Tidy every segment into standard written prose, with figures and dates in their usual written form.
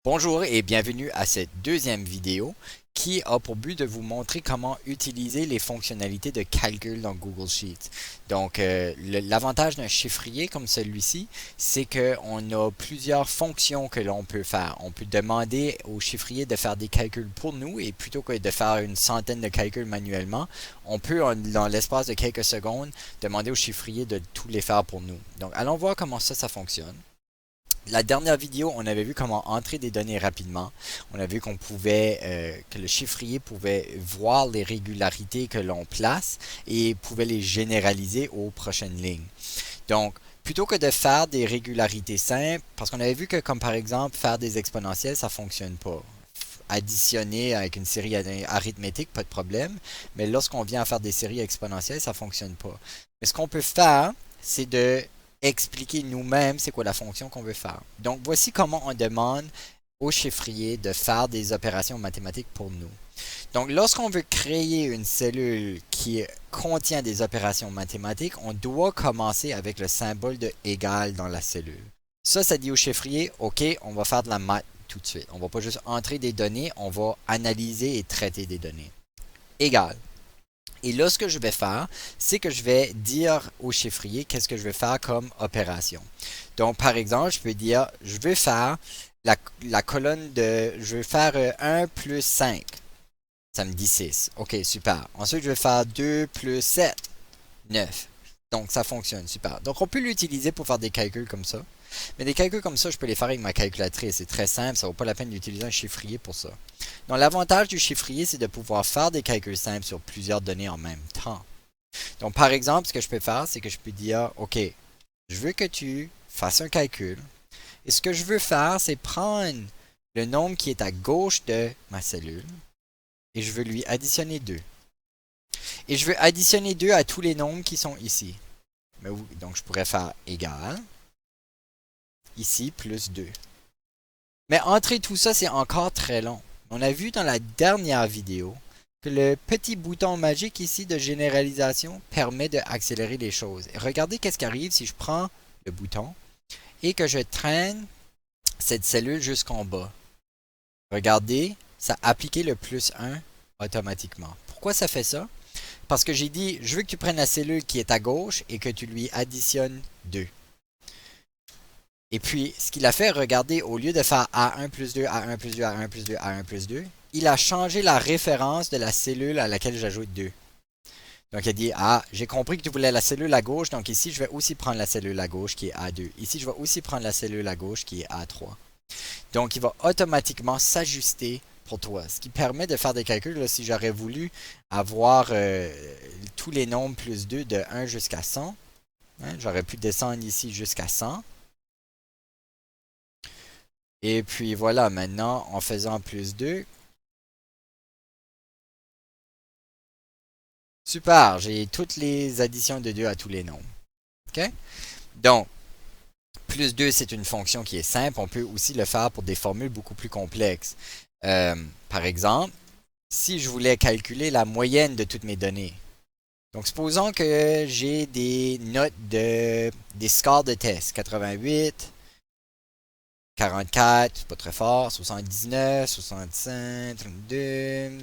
Bonjour et bienvenue à cette deuxième vidéo qui a pour but de vous montrer comment utiliser les fonctionnalités de calcul dans Google Sheets. Donc, l'avantage d'un chiffrier comme celui-ci, c'est qu'on a plusieurs fonctions que l'on peut faire. On peut demander au chiffrier de faire des calculs pour nous et plutôt que de faire une centaine de calculs manuellement, on peut, dans l'espace de quelques secondes, demander au chiffrier de tous les faire pour nous. Donc, allons voir comment ça fonctionne. La dernière vidéo, on avait vu comment entrer des données rapidement. On a vu que le chiffrier pouvait voir les régularités que l'on place et pouvait les généraliser aux prochaines lignes. Donc, plutôt que de faire des régularités simples, parce qu'on avait vu que comme par exemple faire des exponentielles, ça fonctionne pas. Additionner avec une série arithmétique, pas de problème, mais lorsqu'on vient à faire des séries exponentielles, ça fonctionne pas. Mais ce qu'on peut faire, c'est de expliquer nous-mêmes c'est quoi la fonction qu'on veut faire. Donc, voici comment on demande au chiffrier de faire des opérations mathématiques pour nous. Donc, lorsqu'on veut créer une cellule qui contient des opérations mathématiques, on doit commencer avec le symbole de égal dans la cellule. Ça dit au chiffrier, OK, on va faire de la maths tout de suite. On va pas juste entrer des données, on va analyser et traiter des données. Égal. Et là, ce que je vais faire, c'est que je vais dire au chiffrier qu'est-ce que je vais faire comme opération. Donc, par exemple, je peux dire, je vais faire la colonne de, je vais faire 1 plus 5. Ça me dit 6. OK, super. Ensuite, je vais faire 2 plus 7. 9. Donc, ça fonctionne, super. Donc, on peut l'utiliser pour faire des calculs comme ça. Mais des calculs comme ça, je peux les faire avec ma calculatrice. C'est très simple, ça ne vaut pas la peine d'utiliser un chiffrier pour ça. Donc, l'avantage du chiffrier, c'est de pouvoir faire des calculs simples sur plusieurs données en même temps. Donc, par exemple, ce que je peux faire, c'est que je peux dire, OK, je veux que tu fasses un calcul. Et ce que je veux faire, c'est prendre le nombre qui est à gauche de ma cellule et je veux lui additionner 2. Et je veux additionner 2 à tous les nombres qui sont ici. Donc, je pourrais faire égal, ici, plus 2. Mais entrer tout ça, c'est encore très long. On a vu dans la dernière vidéo que le petit bouton magique ici de généralisation permet d'accélérer les choses. Et regardez qu'est-ce qui arrive si je prends le bouton et que je traîne cette cellule jusqu'en bas. Regardez, ça a appliqué le plus 1 automatiquement. Pourquoi ça fait ça? Parce que j'ai dit, je veux que tu prennes la cellule qui est à gauche et que tu lui additionnes 2. Et puis, ce qu'il a fait, regardez, au lieu de faire A1 plus 2, A1 plus 2, A1 plus 2, A1 plus 2, il a changé la référence de la cellule à laquelle j'ajoute 2. Donc, il a dit, ah, j'ai compris que tu voulais la cellule à gauche, donc ici, je vais aussi prendre la cellule à gauche qui est A2. Ici, je vais aussi prendre la cellule à gauche qui est A3. Donc, il va automatiquement s'ajuster pour toi, ce qui permet de faire des calculs. Là, si j'aurais voulu avoir tous les nombres plus 2 de 1 jusqu'à 100, hein, j'aurais pu descendre ici jusqu'à 100. Et puis voilà, maintenant, en faisant plus 2, super, j'ai toutes les additions de 2 à tous les nombres. OK? Donc, plus 2, c'est une fonction qui est simple. On peut aussi le faire pour des formules beaucoup plus complexes. Par exemple, si je voulais calculer la moyenne de toutes mes données. Donc, supposons que j'ai des notes des scores de test. 88, 44, c'est pas très fort. 79, 65, 32.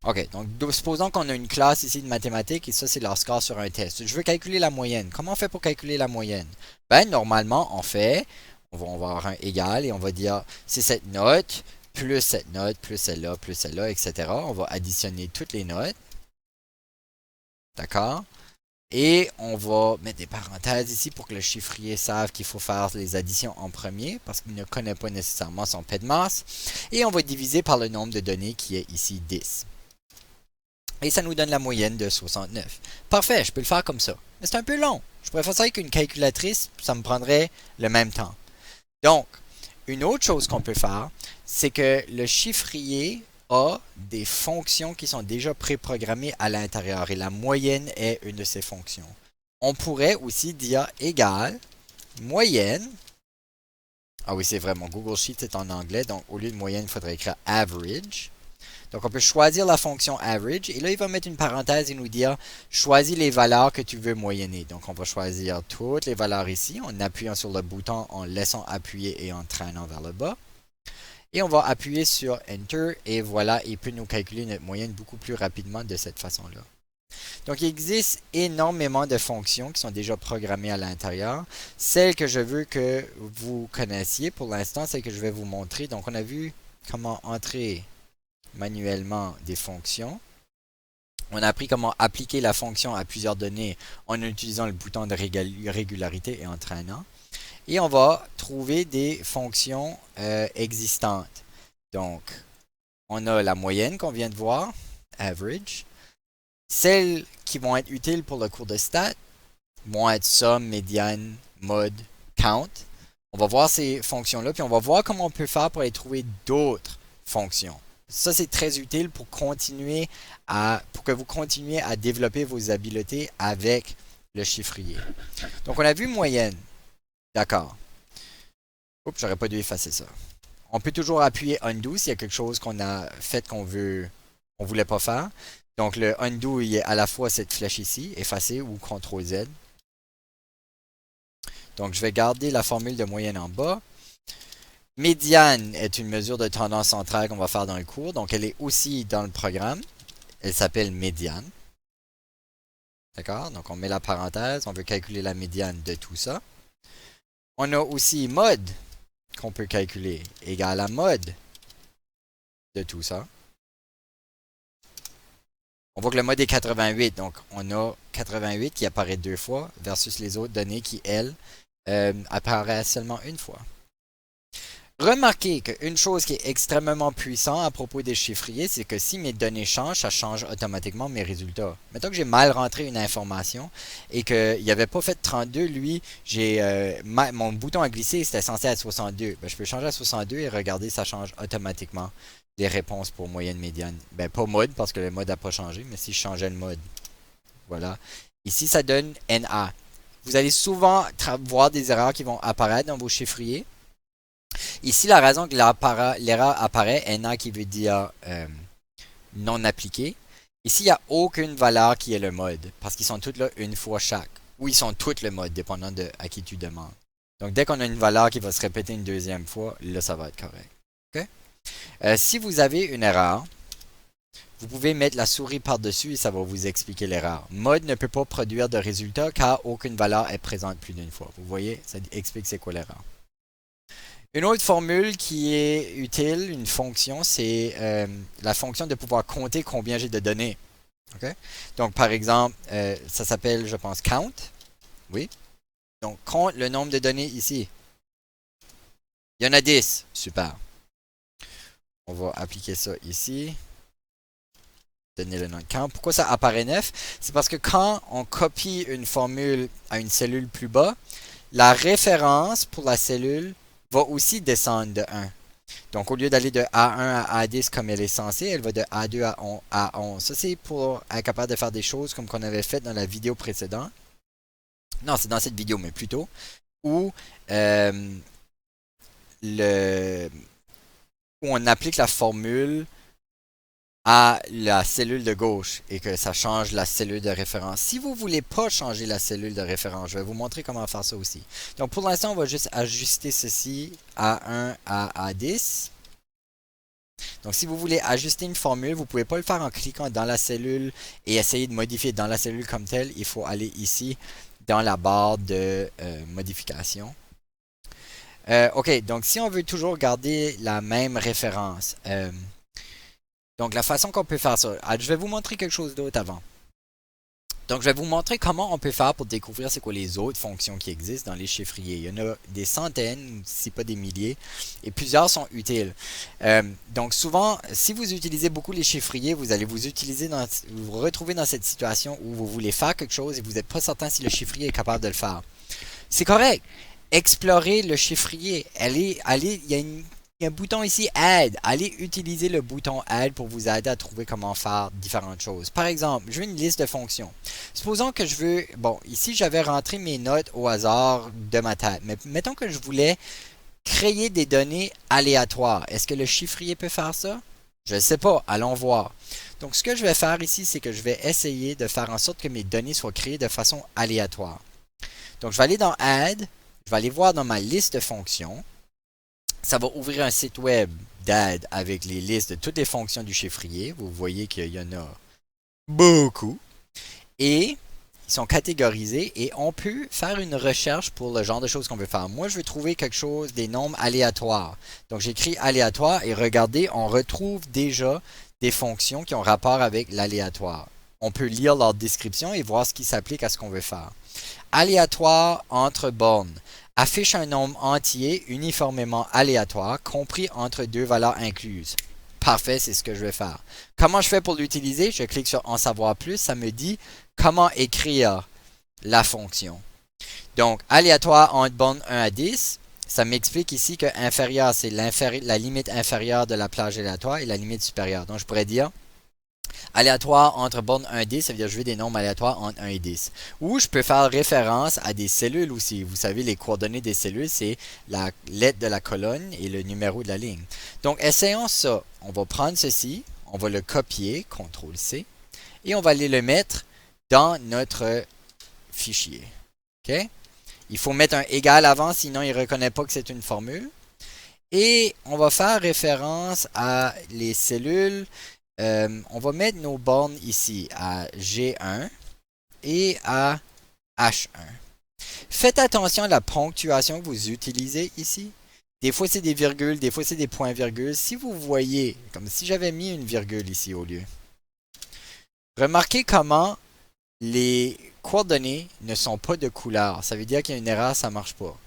OK, donc supposons qu'on a une classe ici de mathématiques et ça, c'est leur score sur un test. Je veux calculer la moyenne. Comment on fait pour calculer la moyenne? Ben, normalement, on va avoir un égal et on va dire, c'est cette note, plus celle-là, etc. On va additionner toutes les notes. D'accord? Et on va mettre des parenthèses ici pour que le chiffrier sache qu'il faut faire les additions en premier parce qu'il ne connaît pas nécessairement son P de masse. Et on va diviser par le nombre de données qui est ici 10. Et ça nous donne la moyenne de 69. Parfait, je peux le faire comme ça. Mais c'est un peu long. Je pourrais faire ça avec une calculatrice, ça me prendrait le même temps. Donc, une autre chose qu'on peut faire, c'est que le chiffrier a des fonctions qui sont déjà préprogrammées à l'intérieur et la moyenne est une de ces fonctions. On pourrait aussi dire égal moyenne. Ah oui, c'est vrai, mon Google Sheet est en anglais, donc au lieu de moyenne, il faudrait écrire average. Donc, on peut choisir la fonction average. Et là, il va mettre une parenthèse et nous dire, choisis les valeurs que tu veux moyenner. Donc, on va choisir toutes les valeurs ici en appuyant sur le bouton, en laissant appuyer et en traînant vers le bas. Et on va appuyer sur Enter et voilà, il peut nous calculer notre moyenne beaucoup plus rapidement de cette façon-là. Donc, il existe énormément de fonctions qui sont déjà programmées à l'intérieur. Celle que je veux que vous connaissiez pour l'instant, celle que je vais vous montrer. Donc, on a vu comment entrer manuellement des fonctions. On a appris comment appliquer la fonction à plusieurs données en utilisant le bouton de régularité et en traînant. Et on va trouver des fonctions existantes. Donc, on a la moyenne qu'on vient de voir, average. Celles qui vont être utiles pour le cours de stats vont être somme, médiane, mode, count. On va voir ces fonctions-là, puis on va voir comment on peut faire pour aller trouver d'autres fonctions. Ça, c'est très utile pour que vous continuiez à développer vos habiletés avec le chiffrier. Donc, on a vu moyenne. D'accord. Oups, j'aurais pas dû effacer ça. On peut toujours appuyer undo s'il y a quelque chose qu'on a fait qu'on voulait pas faire. Donc, le undo, il est à la fois cette flèche ici, effacer ou CTRL-Z. Donc, je vais garder la formule de moyenne en bas. Médiane est une mesure de tendance centrale qu'on va faire dans le cours. Donc, elle est aussi dans le programme. Elle s'appelle médiane. D'accord? Donc, on met la parenthèse. On veut calculer la médiane de tout ça. On a aussi mode qu'on peut calculer. Égal à mode de tout ça. On voit que le mode est 88. Donc, on a 88 qui apparaît 2 fois versus les autres données qui, elles, apparaissent seulement une fois. Remarquez qu'une chose qui est extrêmement puissante à propos des chiffriers, c'est que si mes données changent, ça change automatiquement mes résultats. Mettons que j'ai mal rentré une information et qu'il n'avait pas fait 32, lui, mon bouton à glisser, c'était censé être 62. Ben, je peux changer à 62 et regarder, ça change automatiquement les réponses pour moyenne, médiane. Ben, pas mode, parce que le mode n'a pas changé, mais si je changeais le mode. Voilà. Ici, ça donne NA. Vous allez souvent voir des erreurs qui vont apparaître dans vos chiffriers. Ici, la raison que l'erreur apparaît, NA qui veut dire non appliqué. Ici, il n'y a aucune valeur qui est le mode, parce qu'ils sont tous là une fois chaque. Ou ils sont tous le mode, dépendant de à qui tu demandes. Donc, dès qu'on a une valeur qui va se répéter une deuxième fois, là, ça va être correct. Okay? Si vous avez une erreur, vous pouvez mettre la souris par-dessus et ça va vous expliquer l'erreur. Mode ne peut pas produire de résultat car aucune valeur est présente plus d'une fois. Vous voyez, ça explique c'est quoi l'erreur. Une autre formule qui est utile, une fonction, c'est la fonction de pouvoir compter combien j'ai de données. Okay? Donc, par exemple, ça s'appelle, je pense, count. Oui. Donc, compte le nombre de données ici. Il y en a 10. Super. On va appliquer ça ici. Donner le nom de count. Pourquoi ça apparaît 9? C'est parce que quand on copie une formule à une cellule plus bas, la référence pour la cellule va aussi descendre de 1. Donc, au lieu d'aller de A1 à A10 comme elle est censée, elle va de A2 à 11. Ça, c'est pour être capable de faire des choses comme qu'on avait fait dans la vidéo précédente. Non, c'est dans cette vidéo, mais plutôt. Où, où on applique la formule à la cellule de gauche et que ça change la cellule de référence. Si vous ne voulez pas changer la cellule de référence, je vais vous montrer comment faire ça aussi. Donc pour l'instant, on va juste ajuster ceci à 1 à 10. Donc si vous voulez ajuster une formule, vous ne pouvez pas le faire en cliquant dans la cellule et essayer de modifier dans la cellule comme telle. Il faut aller ici dans la barre de modification. Ok, donc si on veut toujours garder la même référence, donc, la façon qu'on peut faire ça, je vais vous montrer quelque chose d'autre avant. Donc, je vais vous montrer comment on peut faire pour découvrir c'est quoi les autres fonctions qui existent dans les chiffriers. Il y en a des centaines, si pas des milliers, et plusieurs sont utiles. Donc, souvent, si vous utilisez beaucoup les chiffriers, vous allez vous retrouver dans cette situation où vous voulez faire quelque chose et vous n'êtes pas certain si le chiffrier est capable de le faire. C'est correct. Explorez le chiffrier. Il y a un bouton ici, Add. Allez utiliser le bouton Add pour vous aider à trouver comment faire différentes choses. Par exemple, je veux une liste de fonctions. Supposons que je veux... Bon, ici, j'avais rentré mes notes au hasard de ma tête. Mais mettons que je voulais créer des données aléatoires. Est-ce que le chiffrier peut faire ça? Je ne sais pas, allons voir. Donc ce que je vais faire ici, c'est que je vais essayer de faire en sorte que mes données soient créées de façon aléatoire. Donc je vais aller dans Add, je vais aller voir dans ma liste de fonctions. Ça va ouvrir un site web d'Add avec les listes de toutes les fonctions du chiffrier. Vous voyez qu'il y en a beaucoup. Et ils sont catégorisés et on peut faire une recherche pour le genre de choses qu'on veut faire. Moi, je veux trouver quelque chose, des nombres aléatoires. Donc, j'écris aléatoire et regardez, on retrouve déjà des fonctions qui ont rapport avec l'aléatoire. On peut lire leur description et voir ce qui s'applique à ce qu'on veut faire. Aléatoire entre bornes. Affiche un nombre entier uniformément aléatoire compris entre deux valeurs incluses. Parfait, c'est ce que je vais faire. Comment je fais pour l'utiliser? Je clique sur En savoir plus. Ça me dit comment écrire la fonction. Donc, aléatoire entre bornes 1 à 10. Ça m'explique ici que inférieur, c'est la limite inférieure de la plage aléatoire et la limite supérieure. Donc, je pourrais dire aléatoire entre bornes 1 et 10, ça veut dire que je veux des nombres aléatoires entre 1 et 10. Ou je peux faire référence à des cellules aussi. Vous savez, les coordonnées des cellules, c'est la lettre de la colonne et le numéro de la ligne. Donc, essayons ça. On va prendre ceci, on va le copier, CTRL-C, et on va aller le mettre dans notre fichier. OK? Il faut mettre un égal avant, sinon il ne reconnaît pas que c'est une formule. Et on va faire référence à les cellules. On va mettre nos bornes ici à G1 et à H1. Faites attention à la ponctuation que vous utilisez ici. Des fois, c'est des virgules, des fois, c'est des points-virgules. Si vous voyez, comme si j'avais mis une virgule ici au lieu. Remarquez comment les coordonnées ne sont pas de couleur. Ça veut dire qu'il y a une erreur, ça ne marche pas.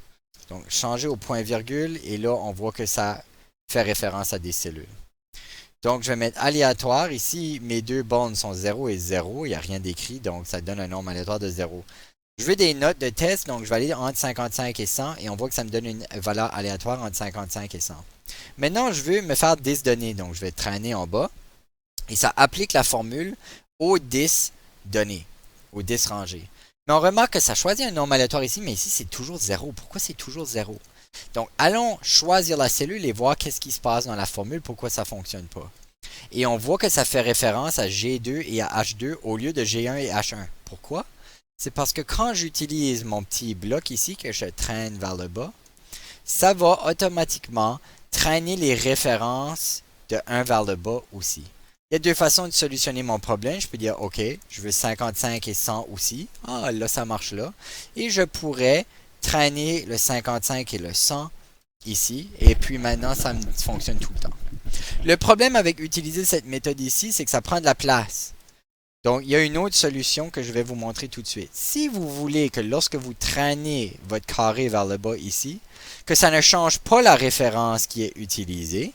Donc, changer au point-virgule et là, on voit que ça fait référence à des cellules. Donc, je vais mettre aléatoire. Ici, mes deux bornes sont 0 et 0. Il n'y a rien d'écrit, donc ça donne un nombre aléatoire de 0. Je veux des notes de test, donc je vais aller entre 55 et 100 et on voit que ça me donne une valeur aléatoire entre 55 et 100. Maintenant, je veux me faire 10 données, donc je vais traîner en bas et ça applique la formule aux 10 données, aux 10 rangées. Mais on remarque que ça choisit un nombre aléatoire ici, mais ici c'est toujours 0. Pourquoi c'est toujours 0? Donc, allons choisir la cellule et voir qu'est-ce qui se passe dans la formule, pourquoi ça ne fonctionne pas. Et on voit que ça fait référence à G2 et à H2 au lieu de G1 et H1. Pourquoi? C'est parce que quand j'utilise mon petit bloc ici, que je traîne vers le bas, ça va automatiquement traîner les références de 1 vers le bas aussi. Il y a deux façons de solutionner mon problème. Je peux dire, OK, je veux 55 et 100 aussi. Ah, là, ça marche là. Et je pourrais traîner le 55 et le 100 ici. Et puis maintenant, ça fonctionne tout le temps. Le problème avec utiliser cette méthode ici, c'est que ça prend de la place. Donc, il y a une autre solution que je vais vous montrer tout de suite. Si vous voulez que lorsque vous traînez votre carré vers le bas ici, que ça ne change pas la référence qui est utilisée,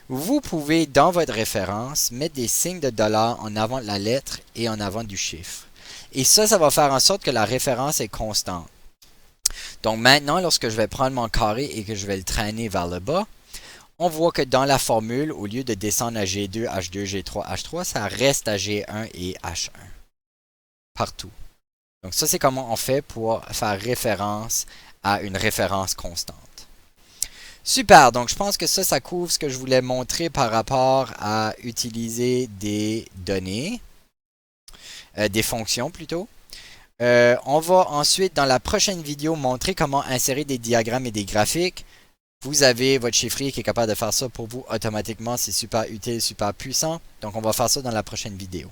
vous pouvez, dans votre référence, mettre des signes de dollar en avant de la lettre et en avant du chiffre. Et ça va faire en sorte que la référence est constante. Donc maintenant, lorsque je vais prendre mon carré et que je vais le traîner vers le bas, on voit que dans la formule, au lieu de descendre à G2, H2, G3, H3, ça reste à G1 et H1. Partout. Donc ça, c'est comment on fait pour faire référence à une référence constante. Super, donc je pense que ça couvre ce que je voulais montrer par rapport à utiliser des données, des fonctions plutôt. On va ensuite, dans la prochaine vidéo, montrer comment insérer des diagrammes et des graphiques. Vous avez votre chiffrier qui est capable de faire ça pour vous automatiquement. C'est super utile, super puissant. Donc, on va faire ça dans la prochaine vidéo.